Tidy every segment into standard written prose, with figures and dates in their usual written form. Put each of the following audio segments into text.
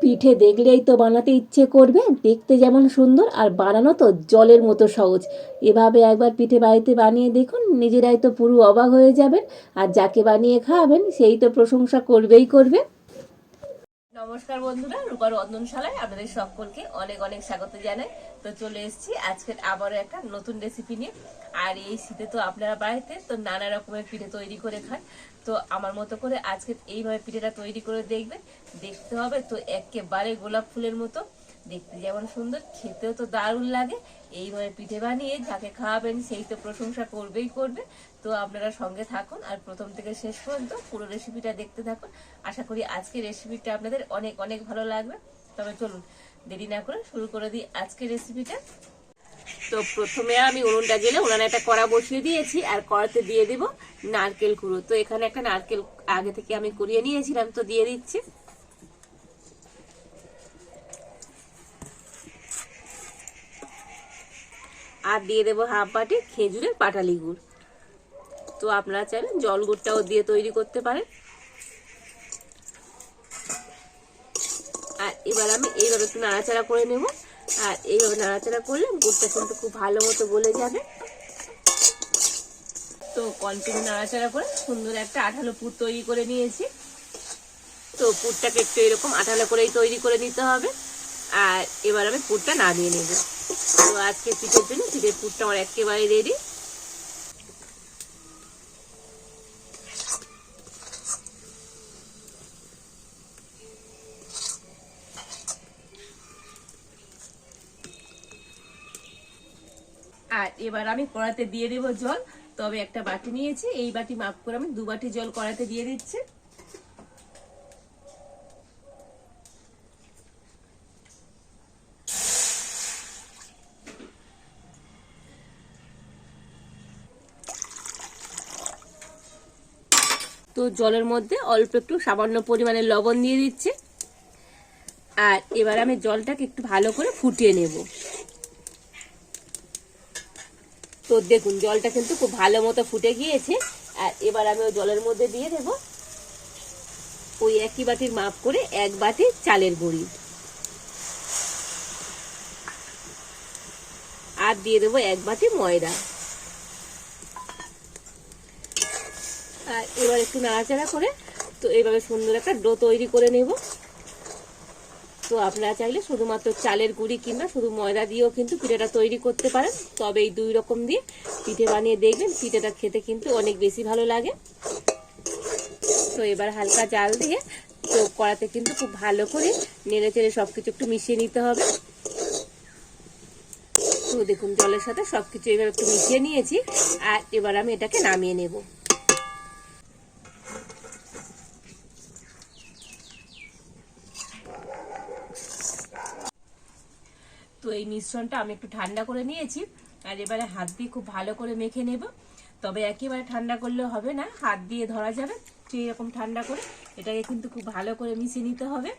পিঠে দেখলেই তো বানাতে ইচ্ছে করবে, দেখতে যেমন সুন্দর আর বানানো তো জলের মতো সহজ। এভাবে একবার পিঠে বাড়িতে বানিয়ে দেখুন, নিজেরাই তো পুরো অবাক হয়ে যাবেন। আর যাকে বানিয়ে খাওয়াবেন সেই তো প্রশংসা করবেই করবে। নমস্কার বন্ধুরা, রূপার রন্ধনশালায় আপনাদের সকলকে অনেক অনেক স্বাগত জানাই। তো চলে এসেছি আজকের আবারও একটা নতুন রেসিপি নিয়ে। আর এই শীতে তো আপনারা বাড়িতে তো নানা রকমের পিঠে তৈরি করে খান। তো আমার মতো করে আজকে এইভাবে পিঠেটা তৈরি করে দেখবেন। দেখতে হবে তো একেবারে গোলাপ ফুলের মতো, দেখতে যেমন সুন্দর, খেতেও তো দারুণ লাগে। এইভাবে পিঠে বানিয়ে যাকে খাওয়াবেন সেই তো প্রশংসা করবেই করবে। তো আপনারা সঙ্গে থাকুন আর প্রথম থেকে শেষ পর্যন্ত পুরো রেসিপিটা দেখতে থাকুন। আশা করি আজকের রেসিপিটা আপনাদের অনেক অনেক ভালো লাগবে। তবে চলুন দেরি না করে শুরু করে দিই আজকের রেসিপিটা। তো প্রথমে আমি উনুনটা জেলে উনানে একটা কড়া বসিয়ে দিয়েছি, আর কড়াতে দিয়ে দেব নারকেল কুড়ো। তো এখানে একটা নারকেল আগে থেকে আমি কুড়িয়ে নিয়েছিলাম, তো দিয়ে দিচ্ছি। আর দিয়ে দেবো হাফ বাটি খেজুরের পাটালি গুড়। তো আপনারা চাইলে জল গুড়টাও দিয়ে তৈরি করতে পারেন। আর এবার আমি এইভাবে একটু নাড়াচাড়া করে নেব। আর এইভাবে নাড়াচাড়া করলে গুড়টা কিন্তু খুব ভালো মতো গলে যাবে। তো কন্টিনিউ নাড়াচাড়া করে সুন্দর একটা আঠালো পুর তৈরি করে নিয়েছি। তো পুরটাকে একটু এরকম আঠালো করেই তৈরি করে নিতে হবে। আর এবার আমি পুরটা নামিয়ে নেব। তো আজকে পিঠের জন্য পিঠের পুরটা আমার একেবারে রেডি। আর এবার আমি কড়াতে দিয়ে দেবো জল। তবে একটা বাটি নিয়েছি, এই বাটি মাপ করে আমি 2 বাটি জল কড়াতে দিয়ে দিচ্ছি। তো জলের মধ্যে অল্প একটু সামান্য পরিমাণে লবণ দিয়ে দিচ্ছি। আর এবার আমি জলটাকে একটু ভালো করে ফুটিয়ে নেব। তো দেখুন জলটা কিন্তু খুব ভালো মতো ফুটে গিয়েছে। আর এবার আমি ওই জলের মধ্যে দিয়ে দেব ওই একই বাটির মাপ করে 1 বাটি চালের গুঁড়ি। আর দিয়ে দেবো 1 বাটি ময়দা। আর এবার একটু নাড়াচাড়া করে তো এইভাবে সুন্দর একটা ডো তৈরি করে নেব। তো আপনারা চাইলে শুধুমাত্র চালের গুঁড়ি কিংবা শুধু ময়দা দিয়েও কিন্তু পিঠেটা তৈরি করতে পারেন। তবে এই 2 রকম দিয়ে পিঠে বানিয়ে দেখবেন, পিঠেটা খেতে কিন্তু অনেক বেশি ভালো লাগে। তো এবার হালকা জাল দিয়ে তো কড়াতে কিন্তু খুব ভালো করে নেড়ে চেড়ে সবকিছু একটু মিশিয়ে নিতে হবে। তো দেখুন জলের সাথে সবকিছু এবার একটু মিশিয়ে নিয়েছি। আর এবার আমি এটাকে নামিয়ে নেব। তো এই মিশ্রণটা আমি একটু ঠান্ডা করে নিয়েছি। আর এবারে হাত দিয়ে খুব ভালো করে মেখে নেব। তবে একেবারে ঠান্ডা করলে হবে না, হাত দিয়ে ধরা যাবে সেই রকম ঠান্ডা করে এটাকে কিন্তু খুব ভালো করে মিশিয়ে নিতে হবে।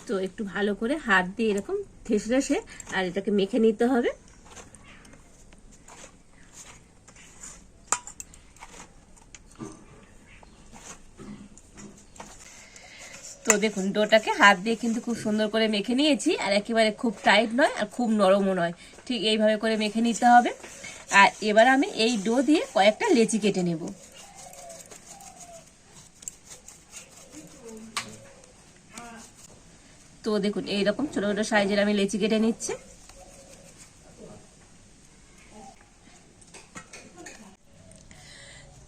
তো একটু ভালো করে হাত দিয়ে এরকম ঠেসে ঠেসে আর এটাকে মেখে নিতে হবে। তো দেখুন ডোটাকে হাত দিয়ে কিন্তু খুব সুন্দর করে মেখে নিয়েছি। আর একেবারে খুব টাইট নয় আর খুব নরমও নয়, ঠিক এইভাবে করে মেখে নিতে হবে। আর এবার আমি এই ডো দিয়ে কয়েকটা লেচি কেটে নেব। তো দেখুন এইরকম ছোট ছোট সাইজের আমি লেচি কেটে নিচ্ছি।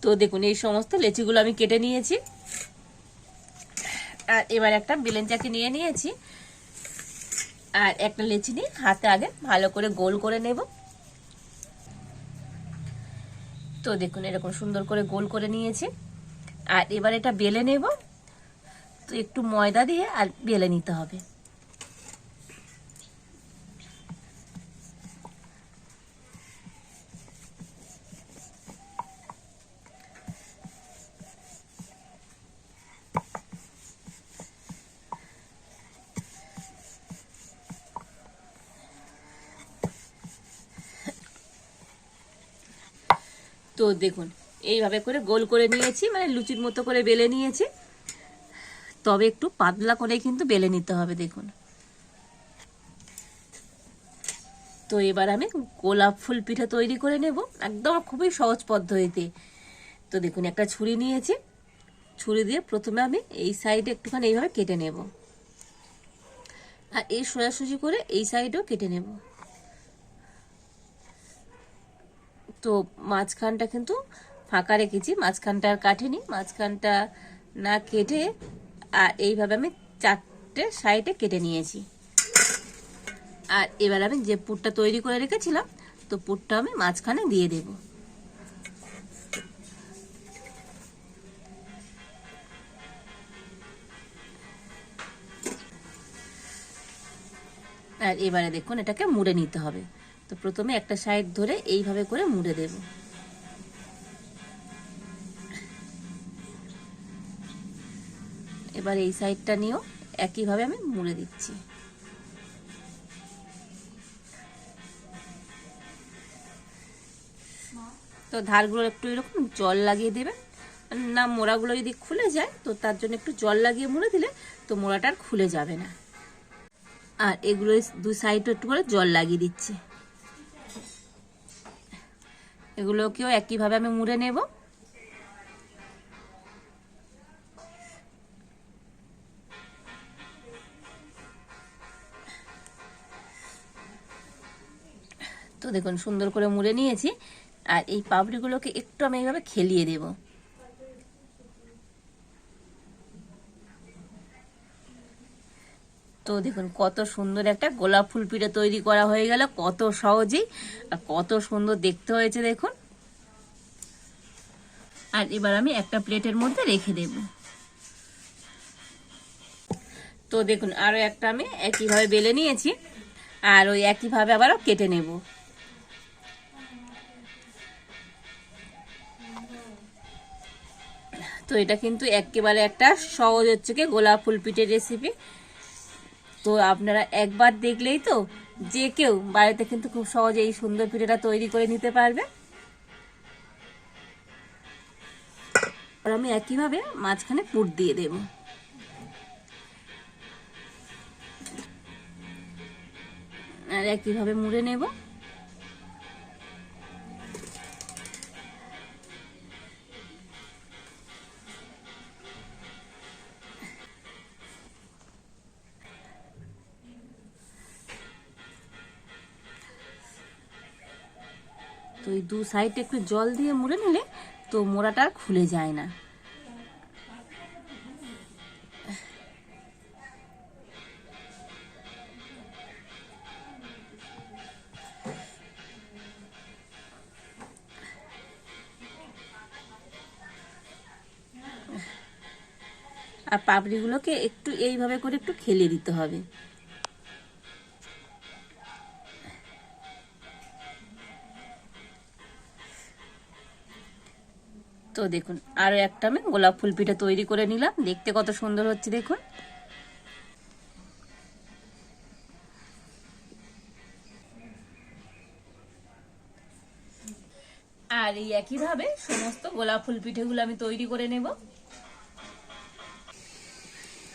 তো দেখুন এই সমস্ত লেচিগুলো আমি কেটে নিয়েছি। আর এবার একটা বেলেন চাকি নিয়ে নিয়েছি। আর একটা লেচি নিয়ে হাতে আগে ভালো করে গোল করে নেব। তো দেখুন এরকম সুন্দর করে গোল করে নিয়েছি। আর এবার এটা বেলে নেব। তো একটু ময়দা দিয়ে আর বেলে নিতে হবে। তো দেখুন এইভাবে করে গোল করে নিয়েছি, মানে লুচির মতো করে বেলে নিয়েছি। তবে একটু পাতলা করে কিন্তু বেলে নিতে হবে, দেখুন। তো এবার আমি গোলাপ ফুল পিঠা তৈরি করে নেব, একদম খুবই সহজ পদ্ধতিতে। তো দেখুন, একটা ছুরি নিয়েছি, ছুরি দিয়ে প্রথমে আমি এই সাইডে একটুখানি এইভাবে কেটে নেব, আর এই সোজাসুজি করে এই সাইডেও কেটে নেব। তো মাঝখানটা কিন্তু ফাঁকা রেখেছি, মাঝখানটা আর কাটিনি, মাঝখানটা না কেটে আর এইভাবে আমি 4টে সাইডে কেটে নিয়েছি। আর এবার আমি যে পুরটা তৈরি করে রেখেছিলাম, তো পুরটা আমি মাঝখানে দিয়ে দেব। আর এবারে দেখুন, এটাকে মুড়ে নিতে হবে। তো প্রথমে একটা সাইড ধরে এইভাবে করে মুড়ে দেব। এবার এই সাইডটা নিয়েও একইভাবে আমি মুড়ে দিচ্ছি। তো ধারগুলো একটু এরকম জল লাগিয়ে দেবেন, না মোড়াগুলো যদি খুলে যায় তো তার জন্য একটু জল লাগিয়ে মুড়ে দিলে তো মোড়াটা আর খুলে যাবে না। আর এগুলো দু সাইডে একটু করে জল লাগিয়ে দিচ্ছি। এগুলোকেও একইভাবে আমি মুড়ে নেব। তো দেখুন, সুন্দর করে মুড়ে নিয়েছি। আর এই পাপড়িগুলোকে একটু আমি এইভাবে খেলিয়ে দেব। তো দেখুন, কত সুন্দর একটা গোলাপ ফুল পিঠে তৈরি করা হয়ে গেল, কত সহজেই আর কত সুন্দর দেখতে হয়েছে দেখুন। আর এবার আমি একটা প্লেটের মধ্যে রেখে দেব। তো দেখুন, আরো একটা আমি একইভাবে বেলে নিয়েছি, আর ওই একইভাবে আবারও কেটে নেব। তো এটা কিন্তু একেবারে একটা সহজ হচ্ছে কি গোলাপ ফুল পিঠের রেসিপি। তো আপনারা একবার দেখলেই তো যে কেউ বাড়িতে কিন্তু খুব সহজে এই সুন্দর পিঠেটা তৈরি করে নিতে পারবে। আর আমি একইভাবে মাঝখানে পুর দিয়ে দেব। আর একইভাবে মুড়ে নেব। তো এই দু সাইডে একটু জল দিয়ে মুড়ে নিলে তো মোড়াটা আর খুলে যায় না। আর পাপড়িগুলোকে একটু এইভাবে করে একটু খেলিয়ে দিতে হবে। তো দেখুন, আরো একটা আমি গোলাপ ফুল পিঠে তৈরি করে নিলাম, দেখতে কত সুন্দর হচ্ছে দেখুন। আর এই একইভাবে সমস্ত গোলাপ ফুল পিঠেগুলো আমি তৈরি করে নেব।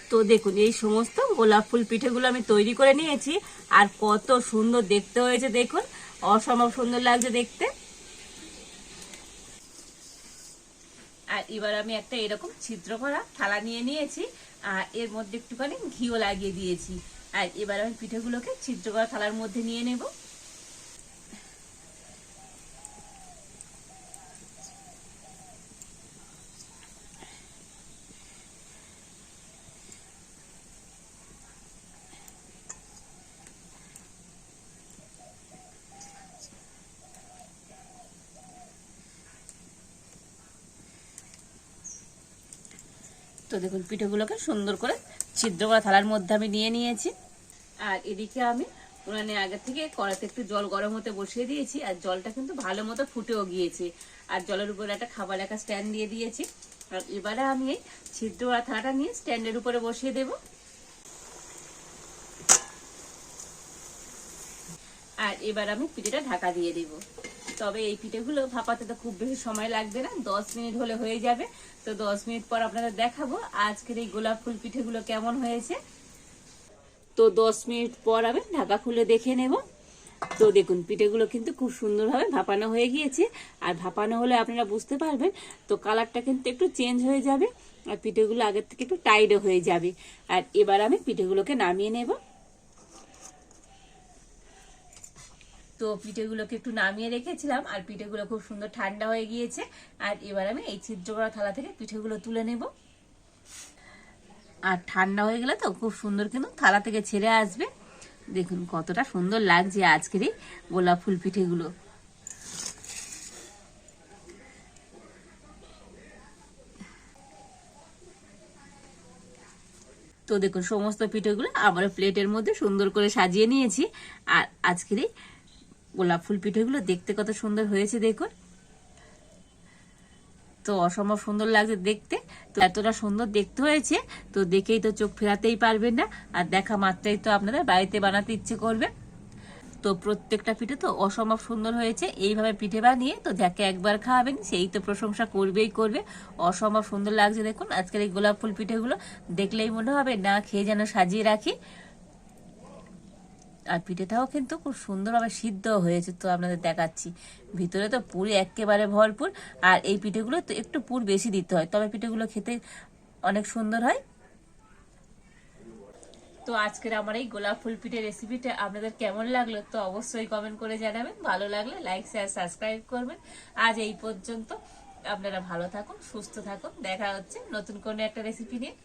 তো দেখুন, এই সমস্ত গোলাপ ফুল পিঠেগুলো আমি তৈরি করে নিয়েছি, আর কত সুন্দর দেখতে হয়েছে দেখুন, অসম্ভব সুন্দর লাগছে দেখতে। আর এবার আমি একটা এরকম ছিদ্র করা থালা নিয়ে নিয়েছি, আর এর মধ্যে একটুখানি ঘিও লাগিয়ে দিয়েছি। আর এবার আমি পিঠেগুলোকে ছিদ্র করা থালার মধ্যে নিয়ে নেব। তো দেখুন, পিঠেগুলোকে সুন্দর করে ছিদ্র করা থালার মধ্যে আমি নিয়ে নিয়েছি। আর এদিকে আমি উনানে আগে থেকে কড়াইতে একটু জল গরম হতে বসিয়ে দিয়েছি, আর জলটা কিন্তু ভালো মতো ফুটেও গিয়েছে। আর জলের উপরে একটা খাবার রাখা স্ট্যান্ড দিয়ে দিয়েছি। আর এবারে আমি এই ছিদ্র করা থালাটা নিয়ে স্ট্যান্ডের উপরে বসিয়ে দেব। আর এবার আমি পিঠেটা ঢাকা দিয়ে দেব। তবে এই পিঠেগুলো ভাপাতে তো খুব বেশি সময় লাগবে না, 10 মিনিট হলে হয়ে যাবে। তো 10 মিনিট পর আপনাদের দেখাবো আজকের এই গোলাপ ফুল পিঠেগুলো কেমন হয়েছে। তো 10 মিনিট পর আমি ঢাকা খুলে দেখে নেব। তো দেখুন পিঠেগুলো কিন্তু খুব সুন্দরভাবে ভাপানো হয়ে গিয়েছে। আর ভাপানো হলে আপনারা বুঝতে পারবেন তো কালারটা কিন্তু একটু চেঞ্জ হয়ে যাবে আর পিঠেগুলো আগের থেকে একটু টাইটও হয়ে যাবে। আর এবার আমি পিঠেগুলোকে নামিয়ে নেব। তো পিঠেগুলোকে একটু নামিয়ে রেখেছিলাম আর পিঠেগুলো খুব সুন্দর ঠান্ডা হয়ে গিয়েছে। আর এবার আমি এই ছিদ্র করা থালা থেকে পিঠেগুলো তুলে নেব। আর ঠান্ডা হয়ে গেলে তো খুব সুন্দর কিন্তু থালা থেকে ছেড়ে আসবে। দেখুন কতটা সুন্দর লাগছে আজকের এই গোলাপ ফুল পিঠেগুলো। তো দেখুন সমস্ত পিঠেগুলো আবার প্লেটের মধ্যে সুন্দর করে সাজিয়ে নিয়েছি। আর আজকের এই গোলাপ ফুল পিঠেগুলো দেখতে কত সুন্দর হয়েছে দেখুন। তো অসম্ভব সুন্দর লাগছে দেখতে। তো এতটা সুন্দর দেখতে হয়েছে তো দেখেই তো চোখ ফেরাতেই পারবেন না। আর দেখা মাত্রাই তো আপনাদের বাড়িতে বানাতে ইচ্ছে করবে। তো প্রত্যেকটা পিঠে তো অসম্ভব সুন্দর হয়েছে। এইভাবে পিঠে বানিয়ে তো যাকে একবার খাওয়াবেন সেই তো প্রশংসা করবেই করবে। অসম্ভব সুন্দর লাগছে দেখুন আজকের এই গোলাপ ফুল পিঠেগুলো। দেখলেই মনে হবে না খেয়ে যেন সাজিয়ে রাখি। আর পিঠেটাও কিন্তু খুব সুন্দরভাবে সিদ্ধ হয়েছে, তো আপনাদের দেখাচ্ছি। ভিতরে তো পুরি একেবারে ভরপুর। আর এই পিঠেগুলো তো একটু পুর বেশি দিতে হয়, তবে পিঠেগুলো খেতে অনেক সুন্দর হয়। তো আজকের আমার এই গোলাপ ফুল পিঠে রেসিপিটা আপনাদের কেমন লাগলো তো অবশ্যই কমেন্ট করে জানাবেন। ভালো লাগলে লাইক শেয়ার সাবস্ক্রাইব করবেন। আজ এই পর্যন্ত। আপনারা ভালো থাকুন, সুস্থ থাকুন। দেখা হচ্ছে নতুন কোনো একটা রেসিপি নিয়ে।